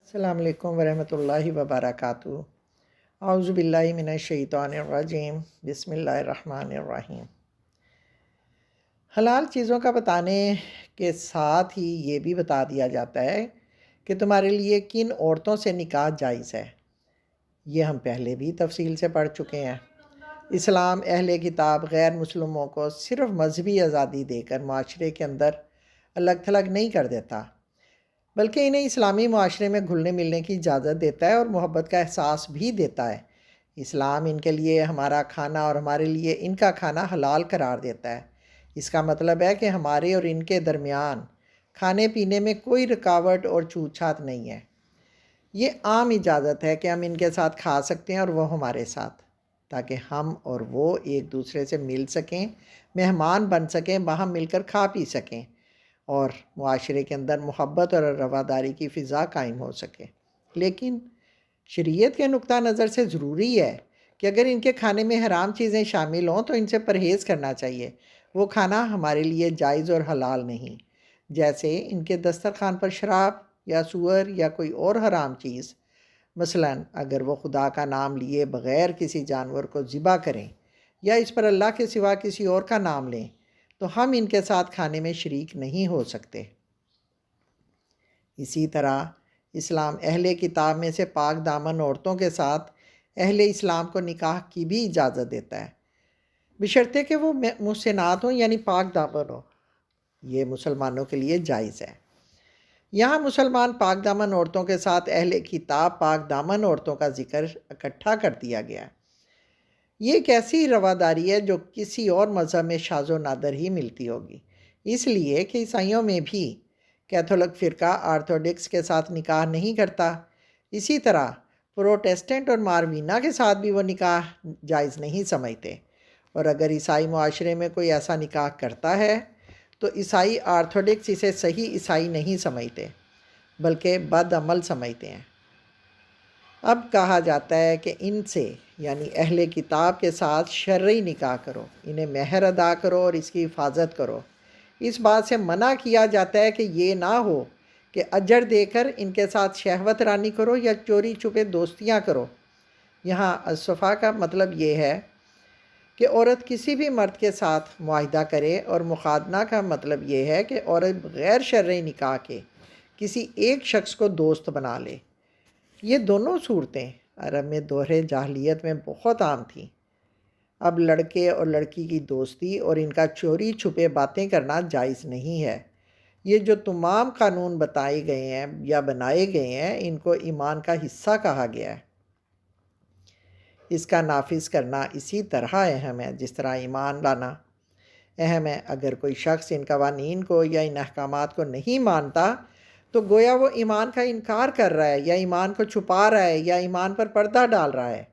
السلام علیکم ورحمۃ اللہ وبرکاتہ۔ اعوذ باللہ من الشیطان الرجیم، بسم اللہ الرحمن الرحیم۔ حلال چیزوں کا بتانے کے ساتھ ہی یہ بھی بتا دیا جاتا ہے کہ تمہارے لیے کن عورتوں سے نکاح جائز ہے۔ یہ ہم پہلے بھی تفصیل سے پڑھ چکے ہیں۔ اسلام اہل کتاب غیر مسلموں کو صرف مذہبی آزادی دے کر معاشرے کے اندر الگ تھلگ نہیں کر دیتا، بلکہ انہیں اسلامی معاشرے میں گھلنے ملنے کی اجازت دیتا ہے اور محبت کا احساس بھی دیتا ہے۔ اسلام ان کے لیے ہمارا کھانا اور ہمارے لیے ان کا کھانا حلال قرار دیتا ہے۔ اس کا مطلب ہے کہ ہمارے اور ان کے درمیان کھانے پینے میں کوئی رکاوٹ اور چھوت چھات نہیں ہے۔ یہ عام اجازت ہے کہ ہم ان کے ساتھ کھا سکتے ہیں اور وہ ہمارے ساتھ، تاکہ ہم اور وہ ایک دوسرے سے مل سکیں، مہمان بن سکیں، باہم مل کر کھا پی سکیں اور معاشرے کے اندر محبت اور رواداری کی فضا قائم ہو سکے۔ لیکن شریعت کے نقطہ نظر سے ضروری ہے کہ اگر ان کے کھانے میں حرام چیزیں شامل ہوں تو ان سے پرہیز کرنا چاہیے۔ وہ کھانا ہمارے لیے جائز اور حلال نہیں، جیسے ان کے دسترخوان پر شراب یا سور یا کوئی اور حرام چیز۔ مثلاً اگر وہ خدا کا نام لیے بغیر کسی جانور کو ذبح کریں یا اس پر اللہ کے سوا کسی اور کا نام لیں تو ہم ان کے ساتھ کھانے میں شریک نہیں ہو سکتے۔ اسی طرح اسلام اہل کتاب میں سے پاک دامن عورتوں کے ساتھ اہل اسلام کو نکاح کی بھی اجازت دیتا ہے، بشرطے کہ وہ محسنات ہوں، یعنی پاک دامن ہوں۔ یہ مسلمانوں کے لیے جائز ہے۔ یہاں مسلمان پاک دامن عورتوں کے ساتھ اہل کتاب پاک دامن عورتوں کا ذکر اکٹھا کر دیا گیا ہے۔ یہ ایک ایسی رواداری ہے جو کسی اور مذہب میں شاذ و نادر ہی ملتی ہوگی، اس لیے کہ عیسائیوں میں بھی کیتھولک فرقہ آرتھوڈکس کے ساتھ نکاح نہیں کرتا۔ اسی طرح پروٹیسٹنٹ اور ماروینہ کے ساتھ بھی وہ نکاح جائز نہیں سمجھتے، اور اگر عیسائی معاشرے میں کوئی ایسا نکاح کرتا ہے تو عیسائی آرتھوڈکس اسے صحیح عیسائی نہیں سمجھتے بلکہ بد عمل سمجھتے ہیں۔ اب کہا جاتا ہے کہ ان سے یعنی اہل کتاب کے ساتھ شرعی نکاح کرو، انہیں مہر ادا کرو اور اس کی حفاظت کرو۔ اس بات سے منع کیا جاتا ہے کہ یہ نہ ہو کہ اجر دے کر ان کے ساتھ شہوت رانی کرو یا چوری چھپے دوستیاں کرو۔ یہاں الصفا کا مطلب یہ ہے کہ عورت کسی بھی مرد کے ساتھ معاہدہ کرے، اور مخادنہ کا مطلب یہ ہے کہ عورت غیر شرعی نکاح کے کسی ایک شخص کو دوست بنا لے۔ یہ دونوں صورتیں عرب میں دور جاہلیت میں بہت عام تھیں۔ اب لڑکے اور لڑکی کی دوستی اور ان کا چوری چھپے باتیں کرنا جائز نہیں ہے۔ یہ جو تمام قانون بتائے گئے ہیں یا بنائے گئے ہیں، ان کو ایمان کا حصہ کہا گیا ہے۔ اس کا نافذ کرنا اسی طرح اہم ہے جس طرح ایمان لانا اہم ہے۔ اگر کوئی شخص ان قوانین کو یا ان احکامات کو نہیں مانتا تو گویا وہ ایمان کا انکار کر رہا ہے، یا ایمان کو چھپا رہا ہے، یا ایمان پر پردہ ڈال رہا ہے۔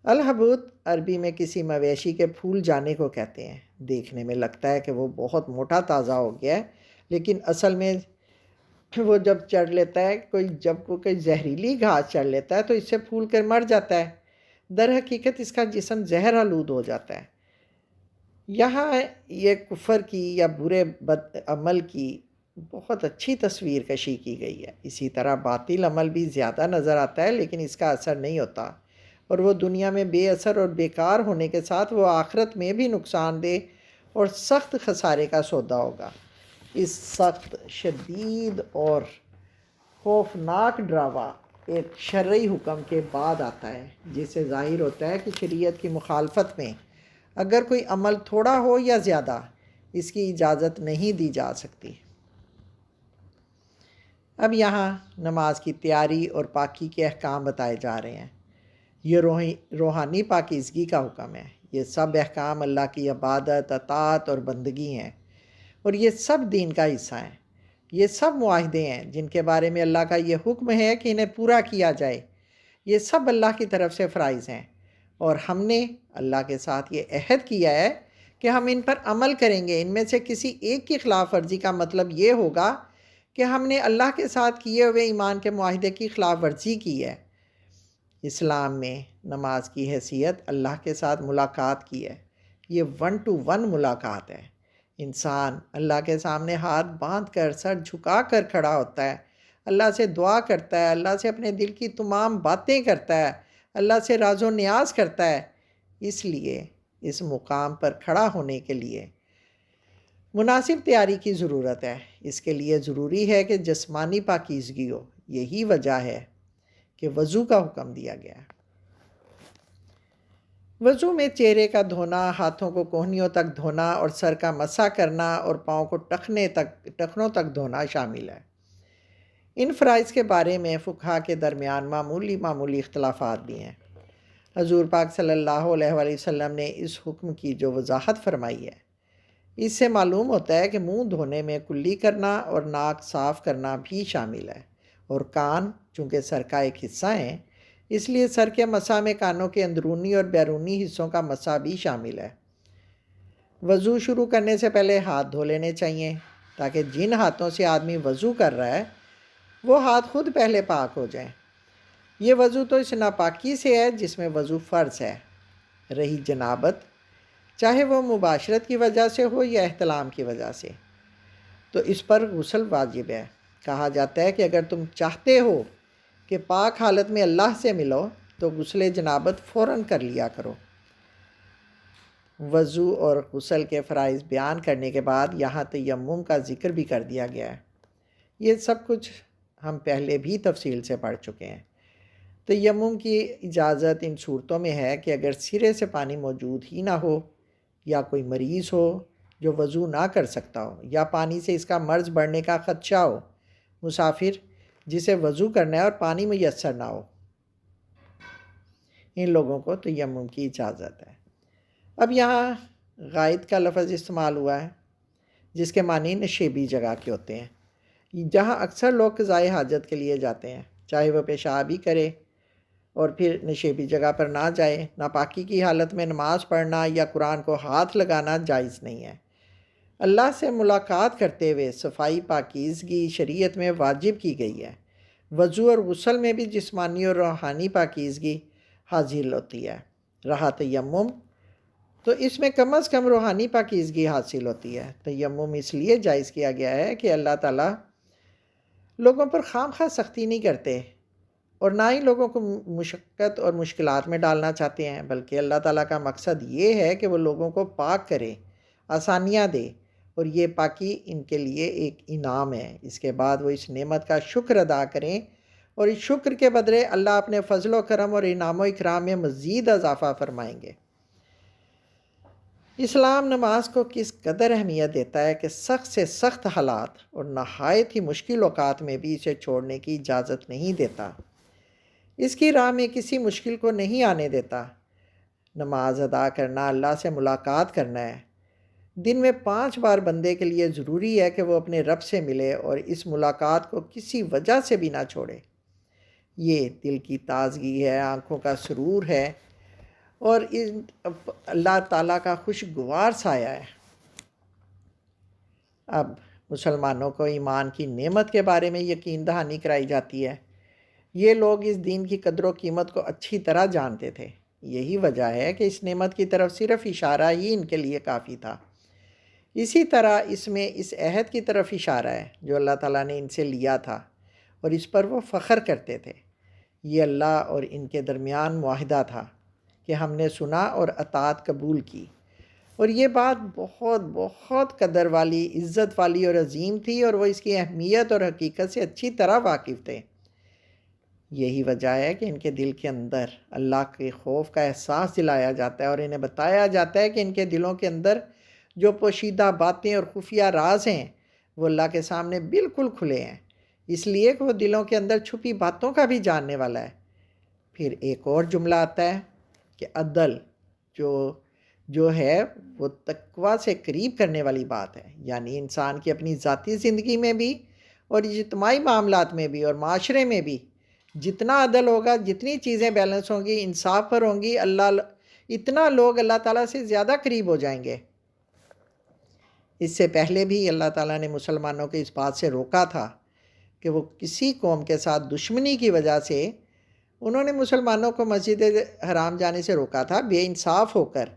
الحبوت عربی میں کسی مویشی کے پھول جانے کو کہتے ہیں۔ دیکھنے میں لگتا ہے کہ وہ بہت موٹا تازہ ہو گیا ہے، لیکن اصل میں وہ جب چڑھ لیتا ہے جب کوئی زہریلی گھاس چڑھ لیتا ہے تو اس سے پھول کر مر جاتا ہے۔ در حقیقت اس کا جسم زہر آلود ہو جاتا ہے۔ یہاں یہ کفر کی یا برے بد عمل کی بہت اچھی تصویر کشی کی گئی ہے۔ اسی طرح باطل عمل بھی زیادہ نظر آتا ہے لیکن اس کا اثر نہیں ہوتا، اور وہ دنیا میں بے اثر اور بیکار ہونے کے ساتھ وہ آخرت میں بھی نقصان دہ اور سخت خسارے کا سودا ہوگا۔ اس سخت، شدید اور خوفناک ڈراوا ایک شرعی حکم کے بعد آتا ہے، جس سے ظاہر ہوتا ہے کہ شریعت کی مخالفت میں اگر کوئی عمل تھوڑا ہو یا زیادہ، اس کی اجازت نہیں دی جا سکتی۔ اب یہاں نماز کی تیاری اور پاکی کے احکام بتائے جا رہے ہیں۔ یہ روحانی پاکیزگی کا حکم ہے۔ یہ سب احکام اللہ کی عبادت، اطاعت اور بندگی ہیں، اور یہ سب دین کا حصہ ہیں۔ یہ سب معاہدے ہیں جن کے بارے میں اللہ کا یہ حکم ہے کہ انہیں پورا کیا جائے۔ یہ سب اللہ کی طرف سے فرائض ہیں، اور ہم نے اللہ کے ساتھ یہ عہد کیا ہے کہ ہم ان پر عمل کریں گے۔ ان میں سے کسی ایک کی خلاف ورزی کا مطلب یہ ہوگا کہ ہم نے اللہ کے ساتھ کیے ہوئے ایمان کے معاہدے کی خلاف ورزی کی ہے۔ اسلام میں نماز کی حیثیت اللہ کے ساتھ ملاقات کی ہے۔ یہ 1 to 1 ملاقات ہے۔ انسان اللہ کے سامنے ہاتھ باندھ کر، سر جھکا کر کھڑا ہوتا ہے، اللہ سے دعا کرتا ہے، اللہ سے اپنے دل کی تمام باتیں کرتا ہے، اللہ سے راز و نیاز کرتا ہے، اس لیے اس مقام پر کھڑا ہونے کے لیے مناسب تیاری کی ضرورت ہے۔ اس کے لیے ضروری ہے کہ جسمانی پاکیزگی ہو۔ یہی وجہ ہے کہ وضو کا حکم دیا گیا ہے۔ وضو میں چہرے کا دھونا، ہاتھوں کو کوہنیوں تک دھونا اور سر کا مسح کرنا اور پاؤں کو ٹخنوں تک دھونا شامل ہے۔ ان فرائض کے بارے میں فقہا کے درمیان معمولی اختلافات بھی ہیں۔ حضور پاک صلی اللہ علیہ وآلہ وسلم نے اس حکم کی جو وضاحت فرمائی ہے، اس سے معلوم ہوتا ہے کہ منہ دھونے میں کلی کرنا اور ناک صاف کرنا بھی شامل ہے، اور کان چونکہ سر کا ایک حصہ ہیں، اس لیے سر کے مسح میں کانوں کے اندرونی اور بیرونی حصوں کا مسح بھی شامل ہے۔ وضو شروع کرنے سے پہلے ہاتھ دھو لینے چاہیے تاکہ جن ہاتھوں سے آدمی وضو کر رہا ہے وہ ہاتھ خود پہلے پاک ہو جائیں۔ یہ وضو تو اس ناپاکی سے ہے جس میں وضو فرض ہے۔ رہی جنابت، چاہے وہ مباشرت کی وجہ سے ہو یا احتلام کی وجہ سے، تو اس پر غسل واجب ہے۔ کہا جاتا ہے کہ اگر تم چاہتے ہو کہ پاک حالت میں اللہ سے ملو تو غسل جنابت فوراً کر لیا کرو۔ وضو اور غسل کے فرائض بیان کرنے کے بعد یہاں تیمم کا ذکر بھی کر دیا گیا ہے۔ یہ سب کچھ ہم پہلے بھی تفصیل سے پڑھ چکے ہیں۔ تیمم کی اجازت ان صورتوں میں ہے کہ اگر سرے سے پانی موجود ہی نہ ہو، یا کوئی مریض ہو جو وضو نہ کر سکتا ہو، یا پانی سے اس کا مرض بڑھنے کا خدشہ ہو، مسافر جسے وضو کرنا ہے اور پانی میسر نہ ہو، ان لوگوں کو تیمم کی اجازت ہے۔ اب یہاں غائط کا لفظ استعمال ہوا ہے جس کے معنی نشیبی جگہ کے ہوتے ہیں، جہاں اکثر لوگ قضائے حاجت کے لیے جاتے ہیں، چاہے وہ پیشاب ہی کرے اور پھر نشیبی جگہ پر نہ جائے۔ ناپاکی کی حالت میں نماز پڑھنا یا قرآن کو ہاتھ لگانا جائز نہیں ہے۔ اللہ سے ملاقات کرتے ہوئے صفائی پاکیزگی شریعت میں واجب کی گئی ہے۔ وضو اور غسل میں بھی جسمانی اور روحانی پاکیزگی حاصل ہوتی ہے۔ رہا تیمم، تو اس میں کم از کم روحانی پاکیزگی حاصل ہوتی ہے۔ تیمم اس لیے جائز کیا گیا ہے کہ اللہ تعالیٰ لوگوں پر خام خواہ سختی نہیں کرتے اور نہ ہی لوگوں کو مشقت اور مشکلات میں ڈالنا چاہتے ہیں، بلکہ اللہ تعالیٰ کا مقصد یہ ہے کہ وہ لوگوں کو پاک کرے، آسانیاں دے، اور یہ پاکی ان کے لیے ایک انعام ہے۔ اس کے بعد وہ اس نعمت کا شکر ادا کریں، اور اس شکر کے بدلے اللہ اپنے فضل و کرم اور انعام و اکرام میں مزید اضافہ فرمائیں گے۔ اسلام نماز کو کس قدر اہمیت دیتا ہے کہ سخت سے سخت حالات اور نہایت ہی مشکل اوقات میں بھی اسے چھوڑنے کی اجازت نہیں دیتا، اس کی راہ میں کسی مشکل کو نہیں آنے دیتا۔ نماز ادا کرنا اللہ سے ملاقات کرنا ہے۔ دن میں 5 بار بندے کے لیے ضروری ہے کہ وہ اپنے رب سے ملے اور اس ملاقات کو کسی وجہ سے بھی نہ چھوڑے۔ یہ دل کی تازگی ہے، آنکھوں کا سرور ہے، اور اللہ تعالیٰ کا خوشگوار سایہ ہے۔ اب مسلمانوں کو ایمان کی نعمت کے بارے میں یقین دہانی کرائی جاتی ہے۔ یہ لوگ اس دین کی قدر و قیمت کو اچھی طرح جانتے تھے۔ یہی وجہ ہے کہ اس نعمت کی طرف صرف اشارہ ہی ان کے لیے کافی تھا۔ اسی طرح اس میں اس عہد کی طرف اشارہ ہے جو اللہ تعالیٰ نے ان سے لیا تھا، اور اس پر وہ فخر کرتے تھے۔ یہ اللہ اور ان کے درمیان معاہدہ تھا کہ ہم نے سنا اور اطاعت قبول کی، اور یہ بات بہت بہت قدر والی، عزت والی اور عظیم تھی، اور وہ اس کی اہمیت اور حقیقت سے اچھی طرح واقف تھے۔ یہی وجہ ہے کہ ان کے دل کے اندر اللہ کے خوف کا احساس دلایا جاتا ہے، اور انہیں بتایا جاتا ہے کہ ان کے دلوں کے اندر جو پوشیدہ باتیں اور خفیہ راز ہیں وہ اللہ کے سامنے بالکل کھلے ہیں، اس لیے کہ وہ دلوں کے اندر چھپی باتوں کا بھی جاننے والا ہے۔ پھر ایک اور جملہ آتا ہے کہ عدل جو ہے وہ تقویٰ سے قریب کرنے والی بات ہے، یعنی انسان کی اپنی ذاتی زندگی میں بھی اور اجتماعی معاملات میں بھی اور معاشرے میں بھی جتنا عدل ہوگا، جتنی چیزیں بیلنس ہوں گی، انصاف پر ہوں گی، اتنا لوگ اللہ تعالیٰ سے زیادہ قریب ہو جائیں گے۔ اس سے پہلے بھی اللہ تعالیٰ نے مسلمانوں کو اس بات سے روکا تھا کہ وہ کسی قوم کے ساتھ دشمنی کی وجہ سے، انہوں نے مسلمانوں کو مسجد حرام جانے سے روکا تھا بے انصاف ہو کر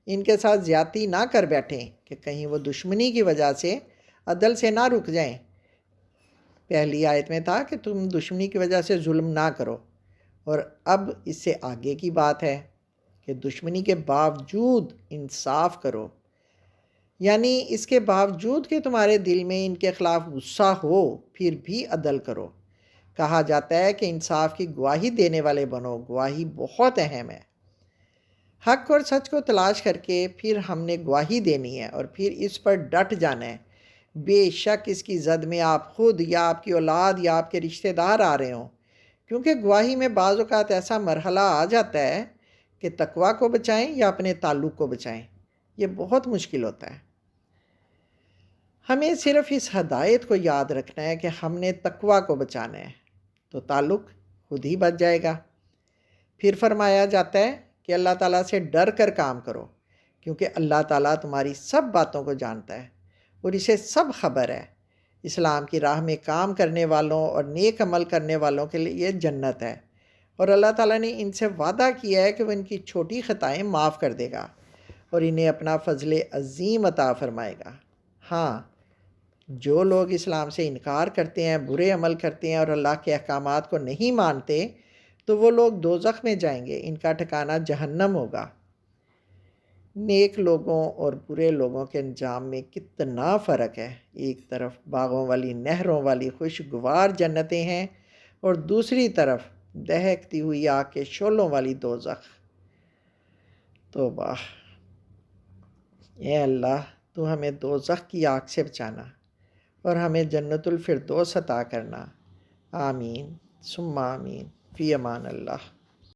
ان کے ساتھ زیادتی نہ کر بیٹھیں کہ کہیں وہ دشمنی کی وجہ سے عدل سے نہ رک جائیں۔ پہلی آیت میں تھا کہ تم دشمنی کی وجہ سے ظلم نہ کرو، اور اب اس سے آگے کی بات ہے کہ دشمنی کے باوجود انصاف کرو، یعنی اس کے باوجود کہ تمہارے دل میں ان کے خلاف غصہ ہو پھر بھی عدل کرو۔ کہا جاتا ہے کہ انصاف کی گواہی دینے والے بنو، گواہی بہت اہم ہے۔ حق اور سچ کو تلاش کر کے پھر ہم نے گواہی دینی ہے اور پھر اس پر ڈٹ جانا ہے، بے شک اس کی زد میں آپ خود یا آپ کی اولاد یا آپ کے رشتہ دار آ رہے ہوں، کیونکہ گواہی میں بعض اوقات ایسا مرحلہ آ جاتا ہے کہ تقویٰ کو بچائیں یا اپنے تعلق کو بچائیں۔ یہ بہت مشکل ہوتا ہے۔ ہمیں صرف اس ہدایت کو یاد رکھنا ہے کہ ہم نے تقویٰ کو بچانا ہے، تو تعلق خود ہی بچ جائے گا۔ پھر فرمایا جاتا ہے کہ اللہ تعالیٰ سے ڈر کر کام کرو، کیونکہ اللہ تعالیٰ تمہاری سب باتوں کو جانتا ہے اور اسے سب خبر ہے۔ اسلام کی راہ میں کام کرنے والوں اور نیک عمل کرنے والوں کے لیے یہ جنت ہے، اور اللہ تعالیٰ نے ان سے وعدہ کیا ہے کہ وہ ان کی چھوٹی خطائیں معاف کر دے گا اور انہیں اپنا فضل عظیم عطا فرمائے گا۔ ہاں، جو لوگ اسلام سے انکار کرتے ہیں، برے عمل کرتے ہیں اور اللہ کے احکامات کو نہیں مانتے، تو وہ لوگ دوزخ میں جائیں گے، ان کا ٹھکانہ جہنم ہوگا۔ نیک لوگوں اور برے لوگوں کے انجام میں کتنا فرق ہے۔ ایک طرف باغوں والی نہروں والی خوشگوار جنتیں ہیں اور دوسری طرف دہکتی ہوئی آگ کے شعلوں والی دوزخ۔ توبہ! اے اللہ، تو ہمیں دوزخ کی آگ سے بچانا اور ہمیں جنت الفردوس عطا کرنا۔ آمین ثم آمین، فی امان اللہ۔